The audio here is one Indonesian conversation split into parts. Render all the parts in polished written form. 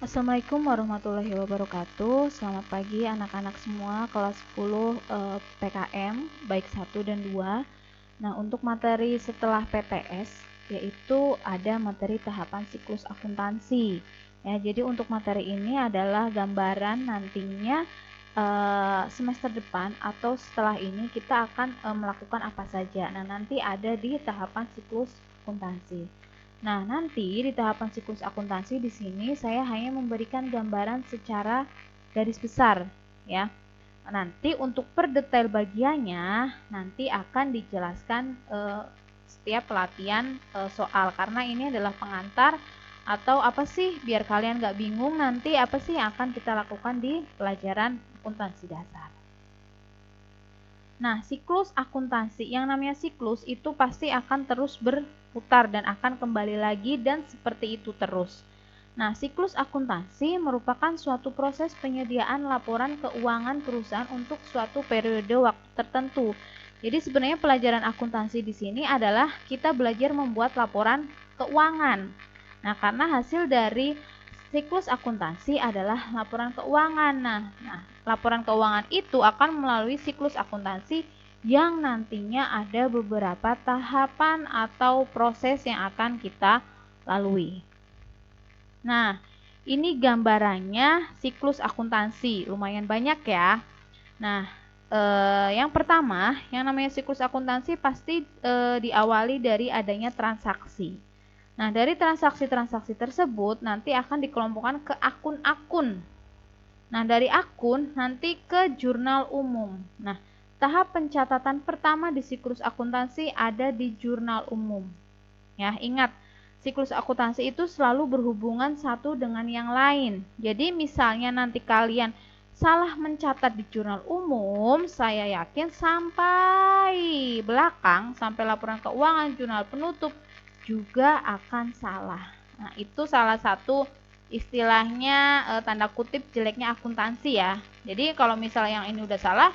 Assalamualaikum warahmatullahi wabarakatuh. Selamat pagi anak-anak semua kelas 10 PKM baik 1 dan 2. Nah, untuk materi setelah PTS yaitu ada materi tahapan siklus akuntansi. Ya, jadi untuk materi ini adalah gambaran nantinya semester depan atau setelah ini kita akan melakukan apa saja. Nah, nanti ada di tahapan siklus akuntansi. Nah, nanti di tahapan siklus akuntansi di sini saya hanya memberikan gambaran secara garis besar ya. Nanti untuk per detail bagiannya nanti akan dijelaskan setiap pelatihan soal, karena ini adalah pengantar atau apa sih biar kalian nggak bingung nanti apa sih yang akan kita lakukan di pelajaran akuntansi dasar. Nah, siklus akuntansi, yang namanya siklus itu pasti akan terus berputar dan akan kembali lagi dan seperti itu terus. Nah, siklus akuntansi merupakan suatu proses penyediaan laporan keuangan perusahaan untuk suatu periode waktu tertentu. Jadi sebenarnya pelajaran akuntansi di sini adalah kita belajar membuat laporan keuangan. Nah, karena hasil dari siklus akuntansi adalah laporan keuangan. Nah, laporan keuangan itu akan melalui siklus akuntansi yang nantinya ada beberapa tahapan atau proses yang akan kita lalui. Nah, ini gambarannya siklus akuntansi, lumayan banyak ya. Nah, yang pertama, yang namanya siklus akuntansi pasti diawali dari adanya transaksi. Nah, dari transaksi-transaksi tersebut nanti akan dikelompokkan ke akun-akun. Nah, dari akun nanti ke jurnal umum. Nah, tahap pencatatan pertama di siklus akuntansi ada di jurnal umum. Ya, ingat, siklus akuntansi itu selalu berhubungan satu dengan yang lain. Jadi, misalnya nanti kalian salah mencatat di jurnal umum, saya yakin sampai belakang, sampai laporan keuangan, jurnal penutup, juga akan salah. Nah, itu salah satu istilahnya tanda kutip jeleknya akuntansi ya. Jadi kalau misalnya yang ini udah salah,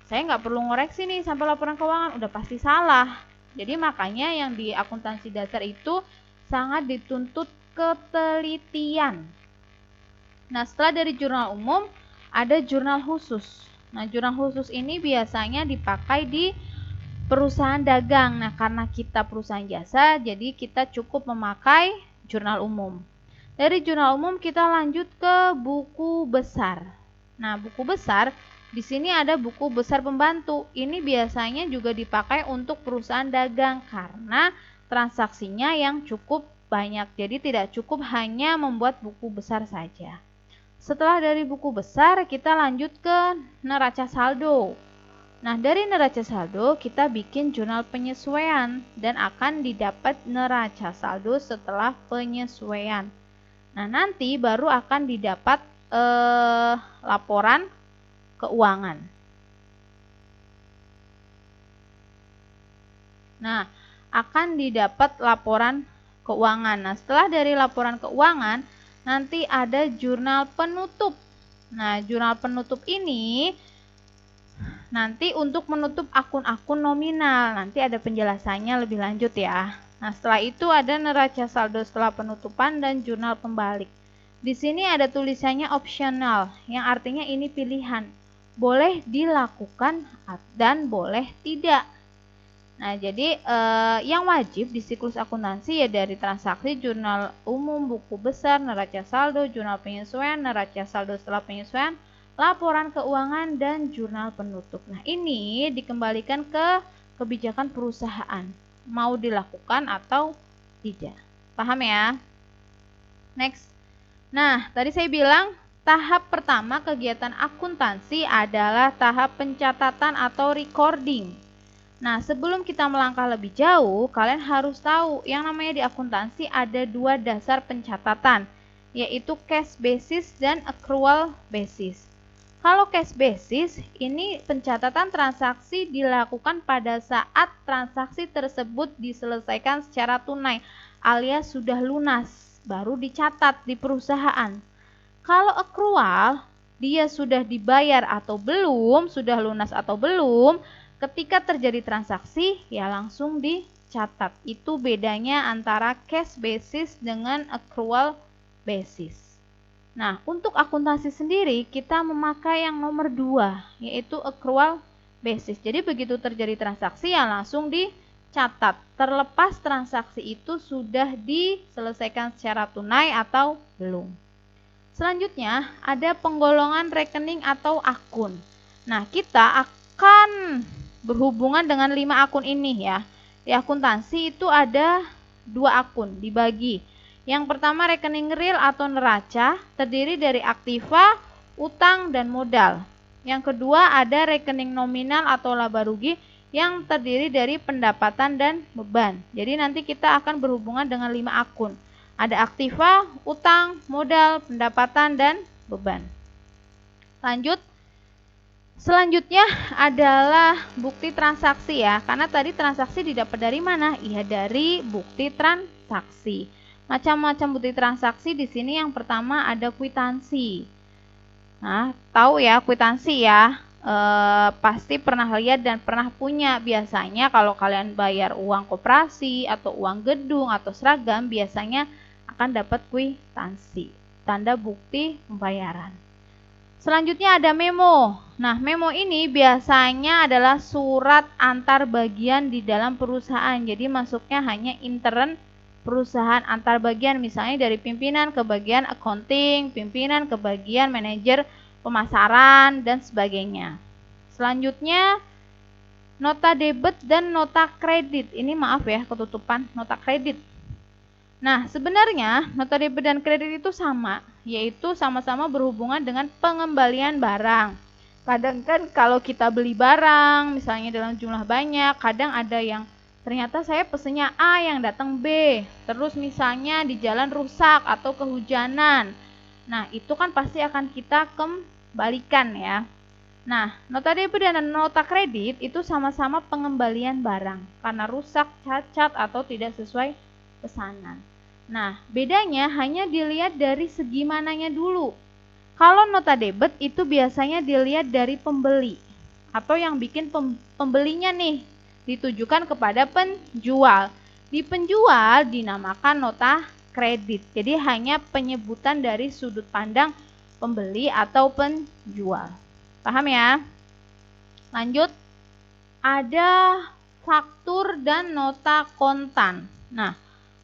saya nggak perlu ngoreksi nih sampai laporan keuangan, udah pasti salah. Jadi makanya yang di akuntansi dasar itu sangat dituntut ketelitian. Nah, setelah dari jurnal umum, ada jurnal khusus. Nah, jurnal khusus ini biasanya dipakai di perusahaan dagang. Nah, karena kita perusahaan jasa, jadi kita cukup memakai jurnal umum. Dari jurnal umum kita lanjut ke buku besar. Nah, buku besar di sini ada buku besar pembantu. Ini biasanya juga dipakai untuk perusahaan dagang karena transaksinya yang cukup banyak. Jadi tidak cukup hanya membuat buku besar saja. Setelah dari buku besar, kita lanjut ke neraca saldo. Nah, dari neraca saldo kita bikin jurnal penyesuaian dan akan didapat neraca saldo setelah penyesuaian. Nah, nanti baru akan didapat laporan keuangan. Nah, akan didapat laporan keuangan. Nah, setelah dari laporan keuangan, nanti ada jurnal penutup. Nah, jurnal penutup ini nanti untuk menutup akun-akun nominal, nanti ada penjelasannya lebih lanjut ya. Nah, setelah itu ada neraca saldo setelah penutupan dan jurnal pembalik. Di sini ada tulisannya opsional, yang artinya ini pilihan. Boleh dilakukan dan boleh tidak. Nah, jadi yang wajib di siklus akuntansi ya dari transaksi, jurnal umum, buku besar, neraca saldo, jurnal penyesuaian, neraca saldo setelah penyesuaian, laporan keuangan, dan jurnal penutup. Nah, ini dikembalikan ke kebijakan perusahaan, mau dilakukan atau tidak. Paham ya? Next. Nah, tadi saya bilang tahap pertama kegiatan akuntansi adalah tahap pencatatan atau recording. Nah, sebelum kita melangkah lebih jauh, kalian harus tahu yang namanya di akuntansi ada dua dasar pencatatan, yaitu cash basis dan accrual basis. Kalau cash basis, ini pencatatan transaksi dilakukan pada saat transaksi tersebut diselesaikan secara tunai alias sudah lunas, baru dicatat di perusahaan. Kalau accrual, dia sudah dibayar atau belum, sudah lunas atau belum, ketika terjadi transaksi ya langsung dicatat. Itu bedanya antara cash basis dengan accrual basis. Nah, untuk akuntansi sendiri kita memakai yang nomor 2, yaitu accrual basis. Jadi begitu terjadi transaksi ya langsung dicatat, terlepas transaksi itu sudah diselesaikan secara tunai atau belum. Selanjutnya ada penggolongan rekening atau akun. Nah, kita akan berhubungan dengan 5 akun ini ya. Di akuntansi itu ada 2 akun dibagi. Yang pertama rekening real atau neraca, terdiri dari aktiva, utang, dan modal. Yang kedua ada rekening nominal atau laba rugi yang terdiri dari pendapatan dan beban. Jadi nanti kita akan berhubungan dengan 5 akun. Ada aktiva, utang, modal, pendapatan, dan beban. Lanjut. Selanjutnya adalah bukti transaksi ya. Karena tadi transaksi didapat dari mana? Iya, dari bukti transaksi. Macam-macam bukti transaksi di sini yang pertama ada kwitansi. Nah, tahu ya kwitansi ya. Pasti pernah lihat dan pernah punya. Biasanya kalau kalian bayar uang koperasi atau uang gedung atau seragam, biasanya akan dapat kwitansi, tanda bukti pembayaran. Selanjutnya ada memo. Nah, memo ini biasanya adalah surat antar bagian di dalam perusahaan. Jadi masuknya hanya intern perusahaan antar bagian, misalnya dari pimpinan ke bagian accounting, pimpinan ke bagian manajer pemasaran, dan sebagainya. Selanjutnya nota debit dan nota kredit. Ini maaf ya, ketutupan nota kredit. Nah, sebenarnya nota debit dan kredit itu sama, yaitu sama-sama berhubungan dengan pengembalian barang. Kadang kan kalau kita beli barang, misalnya dalam jumlah banyak, kadang ada yang ternyata saya pesennya A yang datang B, terus misalnya di jalan rusak atau kehujanan. Nah, itu kan pasti akan kita kembalikan ya. Nah, nota debit dan nota kredit itu sama-sama pengembalian barang karena rusak, cacat, atau tidak sesuai pesanan. Nah, bedanya hanya dilihat dari segi mananya dulu. Kalau nota debit itu biasanya dilihat dari pembeli atau yang bikin pembelinya nih ditujukan kepada penjual. Di penjual dinamakan nota kredit. Jadi hanya penyebutan dari sudut pandang pembeli atau penjual. Paham ya? Lanjut. Ada faktur dan nota kontan. Nah,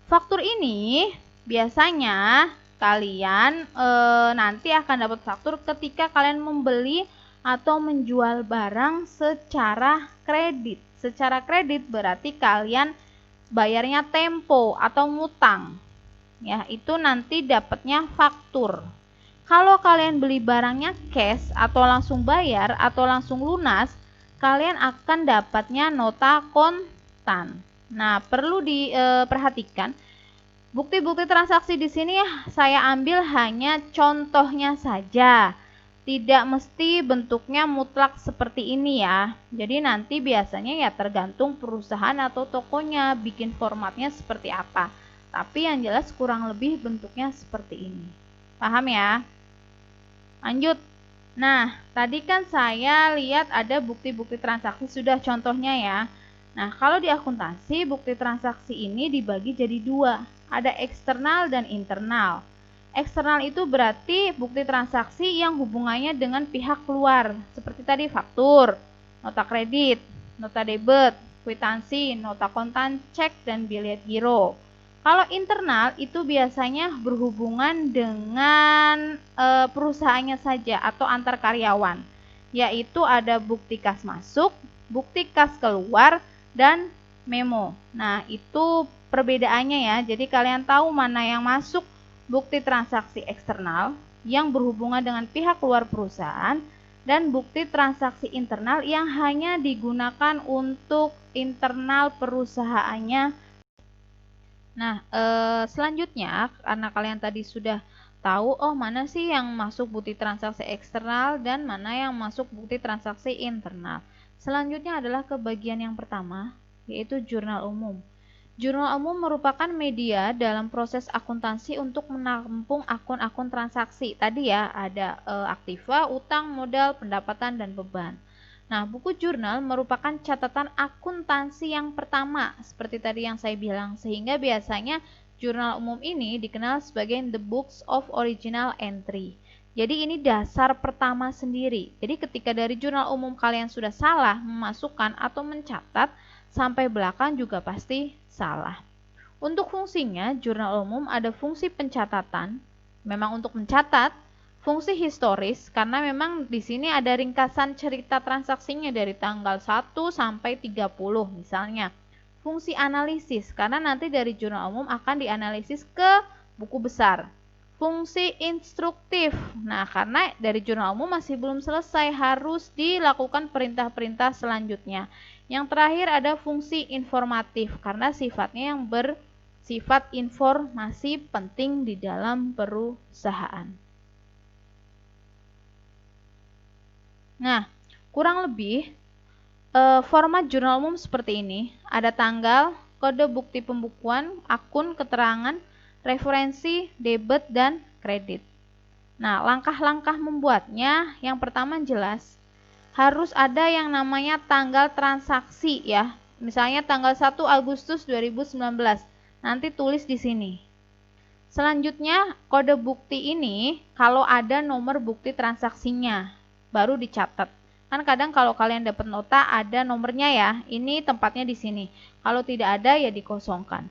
faktur ini biasanya kalian nanti akan dapat faktur ketika kalian membeli atau menjual barang secara kredit. Secara kredit berarti kalian bayarnya tempo atau ngutang. Ya, itu nanti dapatnya faktur. Kalau kalian beli barangnya cash atau langsung bayar atau langsung lunas, kalian akan dapatnya nota kontan. Nah, perlu diperhatikan bukti-bukti transaksi di sini saya ambil hanya contohnya saja. Tidak mesti bentuknya mutlak seperti ini ya. Jadi nanti biasanya ya tergantung perusahaan atau tokonya bikin formatnya seperti apa. Tapi yang jelas kurang lebih bentuknya seperti ini. Paham ya? Lanjut. Nah, tadi kan saya lihat ada bukti-bukti transaksi sudah contohnya ya. Nah, kalau di akuntansi, bukti transaksi ini dibagi jadi 2. Ada eksternal dan internal. Eksternal itu berarti bukti transaksi yang hubungannya dengan pihak luar. Seperti tadi faktur, nota kredit, nota debit, kwitansi, nota kontan, cek, dan bilet giro. Kalau internal itu biasanya berhubungan dengan perusahaannya saja atau antar karyawan. Yaitu ada bukti kas masuk, bukti kas keluar, dan memo. Nah, itu perbedaannya ya. Jadi kalian tahu mana yang masuk bukti transaksi eksternal yang berhubungan dengan pihak luar perusahaan dan bukti transaksi internal yang hanya digunakan untuk internal perusahaannya. Nah, selanjutnya karena kalian tadi sudah tahu mana sih yang masuk bukti transaksi eksternal dan mana yang masuk bukti transaksi internal. Selanjutnya adalah ke bagian yang pertama, yaitu jurnal umum. Jurnal umum merupakan media dalam proses akuntansi untuk menampung akun-akun transaksi. Tadi ya ada aktiva, utang, modal, pendapatan, dan beban. Nah, buku jurnal merupakan catatan akuntansi yang pertama, seperti tadi yang saya bilang, sehingga biasanya jurnal umum ini dikenal sebagai the books of original entry. Jadi ini dasar pertama sendiri. Jadi ketika dari jurnal umum kalian sudah salah memasukkan atau mencatat, sampai belakang juga pasti salah. Untuk fungsinya, jurnal umum ada fungsi pencatatan, memang untuk mencatat, fungsi historis, karena memang di sini ada ringkasan cerita transaksinya dari tanggal 1 sampai 30 misalnya. Fungsi analisis, karena nanti dari jurnal umum akan dianalisis ke buku besar. Fungsi instruktif, nah karena dari jurnal umum masih belum selesai, harus dilakukan perintah-perintah selanjutnya. Yang terakhir ada fungsi informatif, karena sifatnya yang bersifat informasi penting di dalam perusahaan. Nah, kurang lebih format jurnal umum seperti ini. Ada tanggal, kode bukti pembukuan, akun, keterangan, referensi, debit, dan kredit. Nah, langkah-langkah membuatnya, yang pertama jelas, harus ada yang namanya tanggal transaksi ya. Misalnya tanggal 1 Agustus 2019. Nanti tulis di sini. Selanjutnya, kode bukti ini kalau ada nomor bukti transaksinya, baru dicatat. Kan kadang kalau kalian dapat nota ada nomornya ya, ini tempatnya di sini. Kalau tidak ada ya dikosongkan.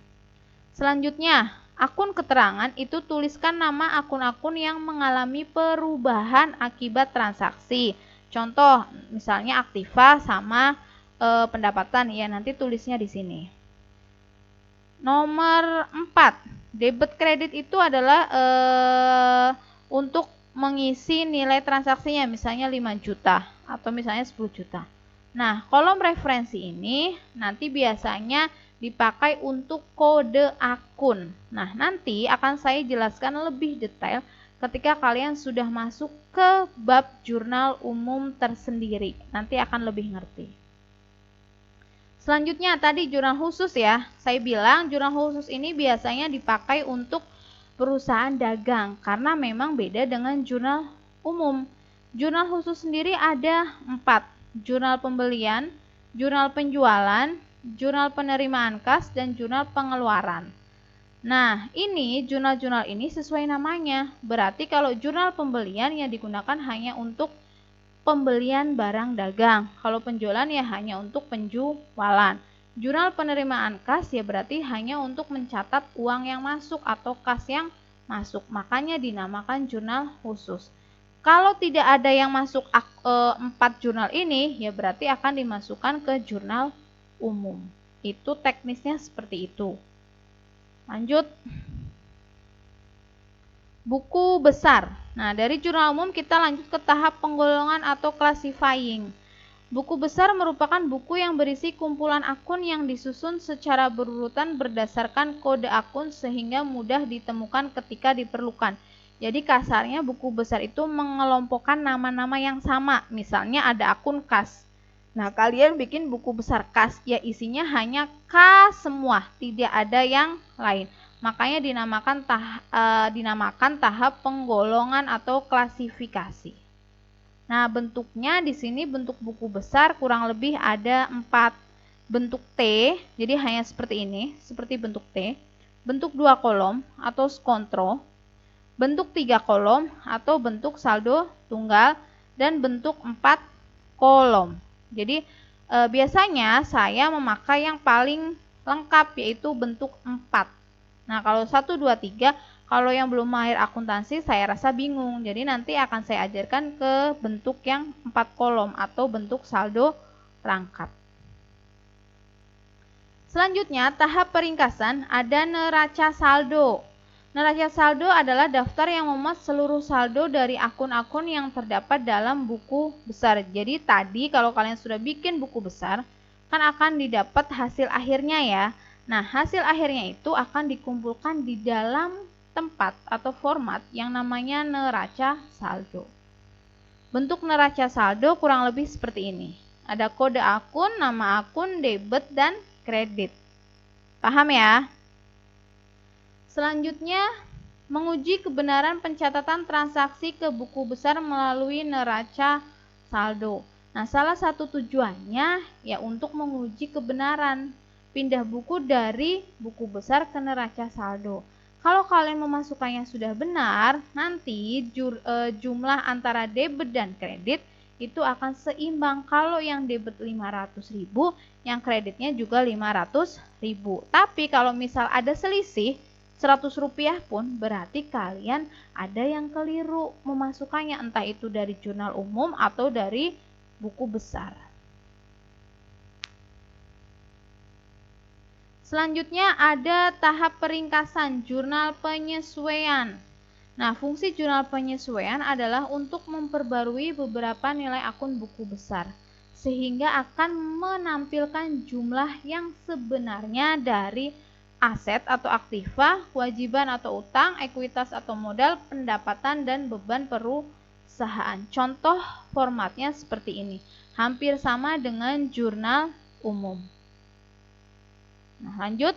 Selanjutnya, akun keterangan itu tuliskan nama akun-akun yang mengalami perubahan akibat transaksi. Contoh, misalnya Aktiva sama pendapatan ya, nanti tulisnya di sini. Nomor 4, debit kredit itu adalah untuk mengisi nilai transaksinya, misalnya 5 juta atau misalnya 10 juta. Nah, kolom referensi ini nanti biasanya dipakai untuk kode akun. Nah, nanti akan saya jelaskan lebih detail ketika kalian sudah masuk ke bab jurnal umum tersendiri. Nanti akan lebih ngerti. Selanjutnya tadi jurnal khusus ya. Saya bilang jurnal khusus ini biasanya dipakai untuk perusahaan dagang karena memang beda dengan jurnal umum. Jurnal khusus sendiri ada 4. Jurnal pembelian, jurnal penjualan, jurnal penerimaan kas, dan jurnal pengeluaran. Nah, ini jurnal-jurnal ini sesuai namanya. Berarti kalau jurnal pembelian yang digunakan hanya untuk pembelian barang dagang. Kalau penjualan ya hanya untuk penjualan. Jurnal penerimaan kas ya berarti hanya untuk mencatat uang yang masuk atau kas yang masuk. Makanya dinamakan jurnal khusus. Kalau tidak ada yang masuk 4 jurnal ini, ya berarti akan dimasukkan ke jurnal umum. Itu teknisnya seperti itu. Lanjut. Buku besar. Nah, dari jurnal umum kita lanjut ke tahap penggolongan atau classifying. Buku besar merupakan buku yang berisi kumpulan akun yang disusun secara berurutan berdasarkan kode akun sehingga mudah ditemukan ketika diperlukan. Jadi kasarnya buku besar itu mengelompokkan nama-nama yang sama. Misalnya ada akun kas. Nah, kalian bikin buku besar kas, ya isinya hanya kas semua, tidak ada yang lain. Makanya dinamakan tahap penggolongan atau klasifikasi. Nah, bentuknya di sini bentuk buku besar kurang lebih ada 4. Bentuk T, jadi hanya seperti ini, seperti bentuk T. Bentuk 2 kolom atau skontro. Bentuk 3 kolom atau bentuk saldo tunggal, dan bentuk 4 kolom. Jadi biasanya saya memakai yang paling lengkap yaitu bentuk 4. Nah, kalau 1, 2, 3, kalau yang belum mahir akuntansi saya rasa bingung. Jadi nanti akan saya ajarkan ke bentuk yang 4 kolom atau bentuk saldo rangkap. Selanjutnya, tahap peringkasan ada neraca saldo. Neraca saldo adalah daftar yang memuat seluruh saldo dari akun-akun yang terdapat dalam buku besar. Jadi tadi kalau kalian sudah bikin buku besar, kan akan didapat hasil akhirnya ya. Nah, hasil akhirnya itu akan dikumpulkan di dalam tempat atau format yang namanya neraca saldo. Bentuk neraca saldo kurang lebih seperti ini. Ada kode akun, nama akun, debit, dan kredit. Paham ya? Selanjutnya, menguji kebenaran pencatatan transaksi ke buku besar melalui neraca saldo. Nah, salah satu tujuannya ya untuk menguji kebenaran. pindah buku dari buku besar ke neraca saldo. Kalau kalian memasukkannya sudah benar, nanti jumlah antara debit dan kredit itu akan seimbang. Kalau yang debit 500.000, yang kreditnya juga 500.000. Tapi kalau misal ada selisih 100 rupiah pun berarti kalian ada yang keliru memasukkannya, entah itu dari jurnal umum atau dari buku besar. Selanjutnya ada tahap peringkasan jurnal penyesuaian. Nah, fungsi jurnal penyesuaian adalah untuk memperbarui beberapa nilai akun buku besar, sehingga akan menampilkan jumlah yang sebenarnya dari aset atau aktiva, kewajiban atau utang, ekuitas atau modal, pendapatan, dan beban perusahaan. Contoh formatnya seperti ini, hampir sama dengan jurnal umum. Nah, lanjut.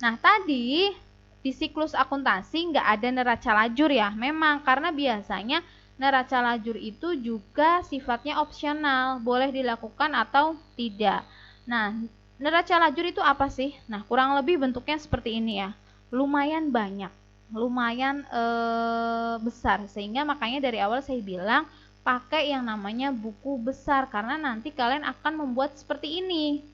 Nah, tadi di siklus akuntansi nggak ada neraca lajur ya. Memang karena biasanya neraca lajur itu juga sifatnya opsional, boleh dilakukan atau tidak. Nah, neraca lajur itu apa sih? Nah, kurang lebih bentuknya seperti ini ya. Lumayan banyak, lumayan besar. Sehingga makanya dari awal saya bilang pakai yang namanya buku besar, karena nanti kalian akan membuat seperti ini.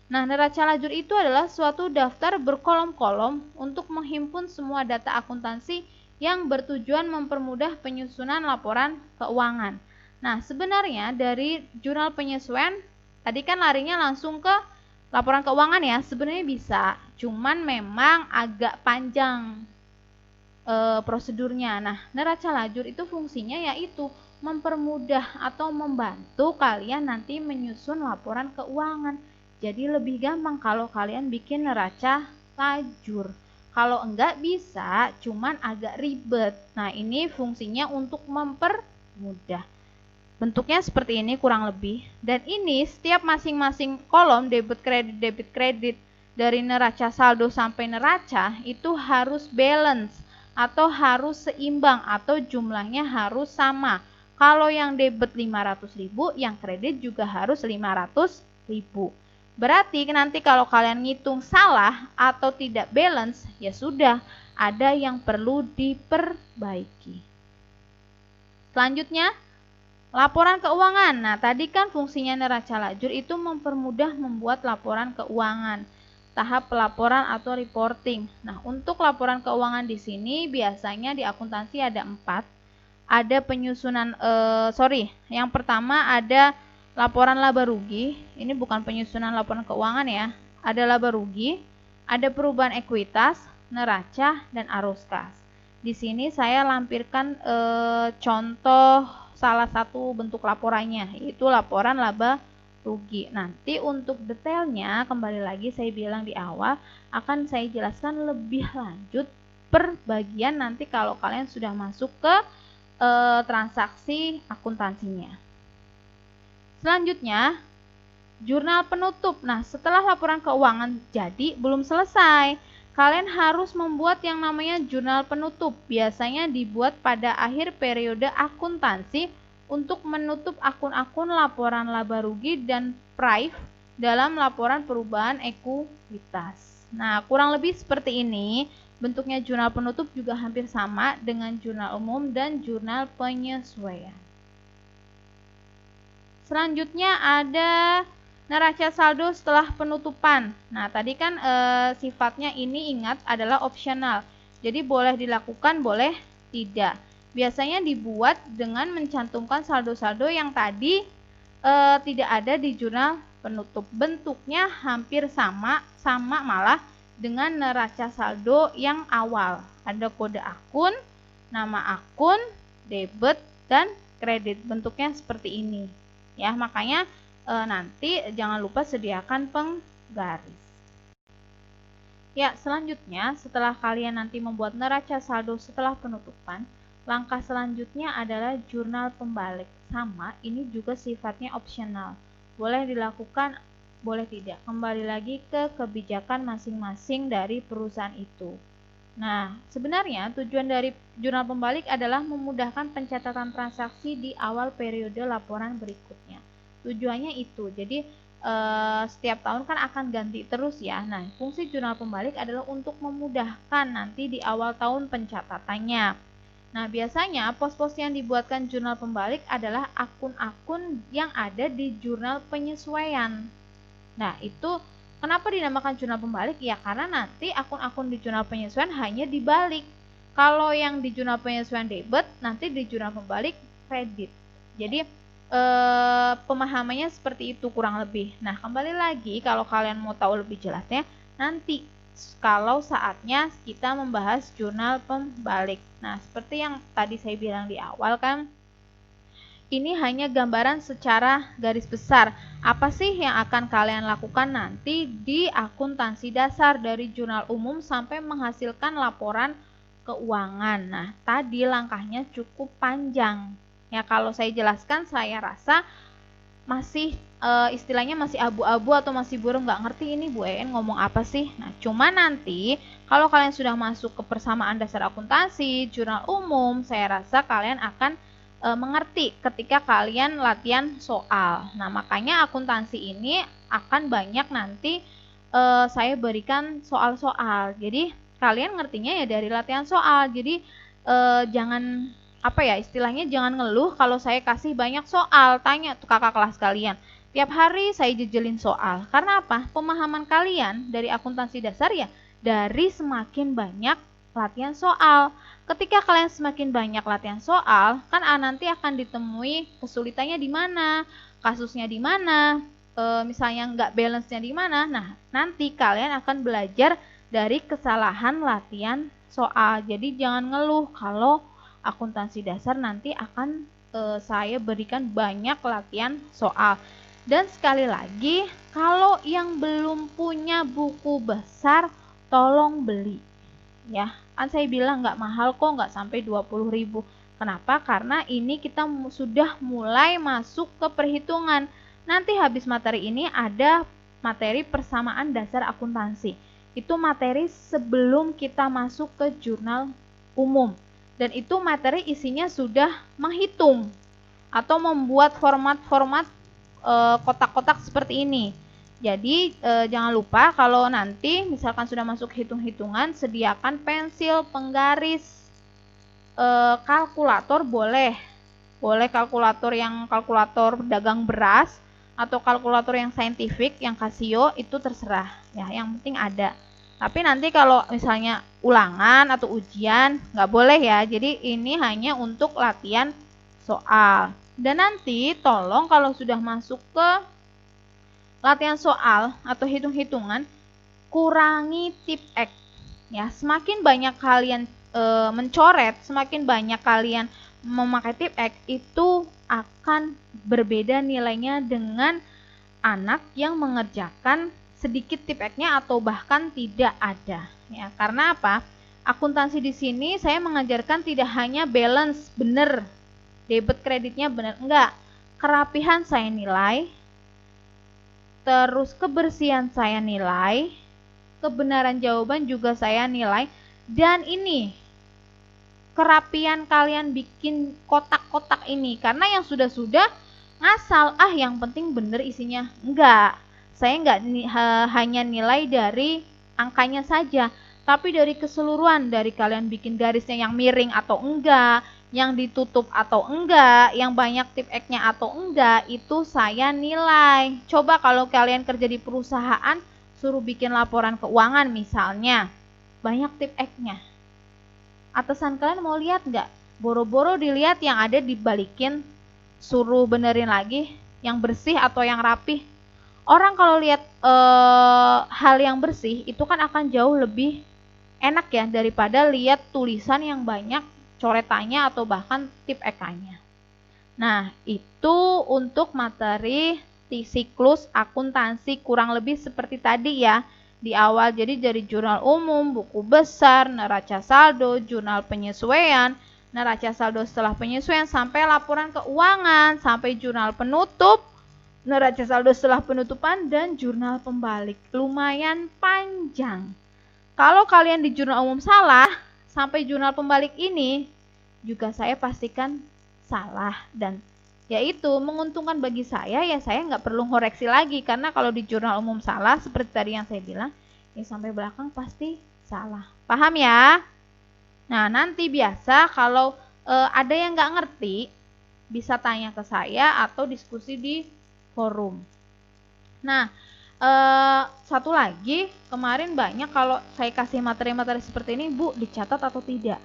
Nah, neraca lajur itu adalah suatu daftar berkolom-kolom untuk menghimpun semua data akuntansi yang bertujuan mempermudah penyusunan laporan keuangan. Nah, sebenarnya dari jurnal penyesuaian, tadi kan larinya langsung ke laporan keuangan ya, sebenarnya bisa, cuman memang agak panjang prosedurnya. Nah, neraca lajur itu fungsinya yaitu mempermudah atau membantu kalian nanti menyusun laporan keuangan. Jadi lebih gampang kalau kalian bikin neraca lajur. Kalau enggak bisa, cuman agak ribet. Nah, ini fungsinya untuk mempermudah. Bentuknya seperti ini kurang lebih. Dan ini setiap masing-masing kolom debit kredit dari neraca saldo sampai neraca itu harus balance atau harus seimbang atau jumlahnya harus sama. Kalau yang debit 500.000, yang kredit juga harus 500.000. Berarti nanti kalau kalian ngitung salah atau tidak balance, ya sudah, ada yang perlu diperbaiki. Selanjutnya, laporan keuangan. Nah, tadi kan fungsinya neraca lajur itu mempermudah membuat laporan keuangan. Tahap pelaporan atau reporting. Nah, untuk laporan keuangan di sini biasanya di akuntansi ada 4. Ada penyusunan, yang pertama ada laporan laba rugi. Ini bukan penyusunan laporan keuangan ya. Ada laba rugi, ada perubahan ekuitas, neraca, dan arus kas. Di sini saya lampirkan contoh salah satu bentuk laporannya, yaitu laporan laba rugi. Nanti untuk detailnya, kembali lagi saya bilang di awal, akan saya jelaskan lebih lanjut per bagian nanti kalau kalian sudah masuk ke transaksi akuntansinya. Selanjutnya, jurnal penutup. Nah, setelah laporan keuangan jadi, belum selesai. Kalian harus membuat yang namanya jurnal penutup. Biasanya dibuat pada akhir periode akuntansi untuk menutup akun-akun laporan laba rugi dan PRIV dalam laporan perubahan ekuitas. Nah, kurang lebih seperti ini. Bentuknya jurnal penutup juga hampir sama dengan jurnal umum dan jurnal penyesuaian. Selanjutnya ada neraca saldo setelah penutupan. Nah, tadi kan sifatnya ini ingat adalah opsional. Jadi boleh dilakukan, boleh tidak. Biasanya dibuat dengan mencantumkan saldo-saldo yang tadi tidak ada di jurnal penutup. Bentuknya hampir sama malah dengan neraca saldo yang awal. Ada kode akun, nama akun, debit, dan kredit. Bentuknya seperti ini. Ya, makanya nanti jangan lupa sediakan penggaris. Ya, selanjutnya setelah kalian nanti membuat neraca saldo setelah penutupan, langkah selanjutnya adalah jurnal pembalik. Sama, ini juga sifatnya opsional. Boleh dilakukan, boleh tidak. Kembali lagi ke kebijakan masing-masing dari perusahaan itu. Nah, sebenarnya tujuan dari jurnal pembalik adalah memudahkan pencatatan transaksi di awal periode laporan berikutnya. Tujuannya itu. Jadi, setiap tahun kan akan ganti terus ya. Nah, fungsi jurnal pembalik adalah untuk memudahkan nanti di awal tahun pencatatannya. Nah, biasanya pos-pos yang dibuatkan jurnal pembalik adalah akun-akun yang ada di jurnal penyesuaian. Nah, itu kenapa dinamakan jurnal pembalik? Ya, karena nanti akun-akun di jurnal penyesuaian hanya dibalik. Kalau yang di jurnal penyesuaian debit, nanti di jurnal pembalik kredit. Jadi, pemahamannya seperti itu kurang lebih. Nah, kembali lagi kalau kalian mau tahu lebih jelasnya, nanti kalau saatnya kita membahas jurnal pembalik. Nah, seperti yang tadi saya bilang di awal kan, ini hanya gambaran secara garis besar. Apa sih yang akan kalian lakukan nanti di akuntansi dasar dari jurnal umum sampai menghasilkan laporan keuangan. Nah, tadi langkahnya cukup panjang. Ya, kalau saya jelaskan saya rasa masih istilahnya masih abu-abu atau masih buram, nggak ngerti ini Bu En ngomong apa sih. Nah, cuma nanti kalau kalian sudah masuk ke persamaan dasar akuntansi, jurnal umum, saya rasa kalian akan mengerti ketika kalian latihan soal. Nah, makanya akuntansi ini akan banyak nanti saya berikan soal-soal. Jadi, kalian ngertinya ya dari latihan soal. Jadi, jangan apa ya istilahnya, jangan ngeluh kalau saya kasih banyak soal. Tanya tuh kakak kelas kalian, tiap hari saya jejelin soal. Karena apa? Pemahaman kalian dari akuntansi dasar ya dari semakin banyak latihan soal. Ketika kalian semakin banyak latihan soal, kan nanti akan ditemui kesulitannya di mana, kasusnya di mana, misalnya nggak balance-nya di mana. Nah, nanti kalian akan belajar dari kesalahan latihan soal. Jadi jangan ngeluh kalau akuntansi dasar nanti akan saya berikan banyak latihan soal. Dan sekali lagi, kalau yang belum punya buku besar, tolong beli. Ya, kan saya bilang nggak mahal kok, nggak sampai 20.000. Kenapa? Karena ini kita sudah mulai masuk ke perhitungan. Nanti habis materi ini ada materi persamaan dasar akuntansi. Itu materi sebelum kita masuk ke jurnal umum. Dan itu materi isinya sudah menghitung atau membuat format-format kotak-kotak seperti ini. Jadi jangan lupa kalau nanti misalkan sudah masuk hitung-hitungan, sediakan pensil, penggaris, kalkulator boleh kalkulator yang kalkulator dagang beras atau kalkulator yang saintifik yang Casio, itu terserah ya, yang penting ada. Tapi nanti kalau misalnya ulangan atau ujian nggak boleh ya. Jadi ini hanya untuk latihan soal. Dan nanti tolong kalau sudah masuk ke latihan soal atau hitung-hitungan, kurangi tip X. Ya, semakin banyak kalian mencoret, semakin banyak kalian memakai tip X, itu akan berbeda nilainya dengan anak yang mengerjakan sedikit tip X-nya atau bahkan tidak ada. Ya, karena apa? Akuntansi di sini saya mengajarkan tidak hanya balance benar, debit kreditnya benar, enggak. Kerapihan saya nilai, terus kebersihan saya nilai, kebenaran jawaban juga saya nilai, dan ini kerapian kalian bikin kotak-kotak ini, karena yang sudah-sudah ngasal, yang penting bener isinya. Enggak, saya enggak hanya nilai dari angkanya saja, tapi dari keseluruhan, dari kalian bikin garisnya yang miring atau enggak, yang ditutup atau enggak, yang banyak tip X-nya atau enggak, itu saya nilai. Coba kalau kalian kerja di perusahaan, suruh bikin laporan keuangan misalnya, banyak tip X-nya. Atasan kalian mau lihat enggak? Boro-boro dilihat yang ada dibalikin, suruh benerin lagi, yang bersih atau yang rapih. Orang kalau lihat hal yang bersih itu kan akan jauh lebih enak ya daripada lihat tulisan yang banyak coretannya atau bahkan tip X-nya. Nah, itu untuk materi siklus akuntansi kurang lebih seperti tadi ya di awal. Jadi dari jurnal umum, buku besar, neraca saldo, jurnal penyesuaian, neraca saldo setelah penyesuaian, sampai laporan keuangan, sampai jurnal penutup, neraca saldo setelah penutupan, dan jurnal pembalik. Lumayan panjang. Kalau kalian di jurnal umum salah, sampai jurnal pembalik ini juga saya pastikan salah. Dan yaitu menguntungkan bagi saya, ya saya nggak perlu koreksi lagi, karena kalau di jurnal umum salah seperti tadi yang saya bilang, ya sampai belakang pasti salah. Paham ya? Nah, nanti biasa kalau ada yang nggak ngerti, bisa tanya ke saya atau diskusi di forum. Nah, satu lagi, kemarin banyak kalau saya kasih materi-materi seperti ini, Bu, dicatat atau tidak?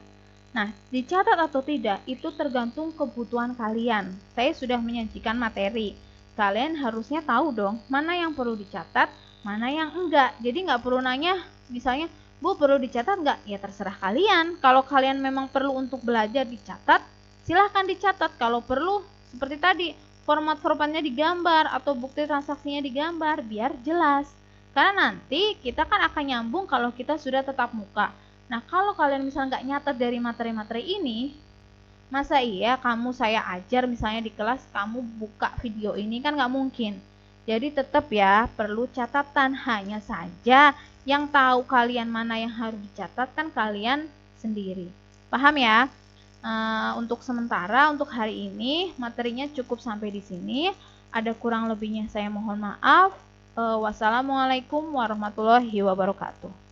Nah, dicatat atau tidak itu tergantung kebutuhan kalian. Saya sudah menyajikan materi. Kalian harusnya tahu dong, mana yang perlu dicatat, mana yang enggak. Jadi nggak perlu nanya, misalnya, Bu, perlu dicatat nggak? Ya terserah kalian. Kalau kalian memang perlu untuk belajar dicatat, silahkan dicatat. Kalau perlu, seperti tadi, format-formatnya digambar atau bukti transaksinya digambar biar jelas. Karena nanti kita kan akan nyambung kalau kita sudah tatap muka. Nah, kalau kalian misalnya nggak nyatet dari materi-materi ini, masa iya kamu saya ajar misalnya di kelas kamu buka video ini, kan nggak mungkin. Jadi tetap ya perlu catatan, hanya saja yang tahu kalian mana yang harus dicatat kan kalian sendiri. Paham ya? Untuk sementara, untuk hari ini materinya cukup sampai di sini. Ada kurang lebihnya saya mohon maaf. Wassalamualaikum warahmatullahi wabarakatuh.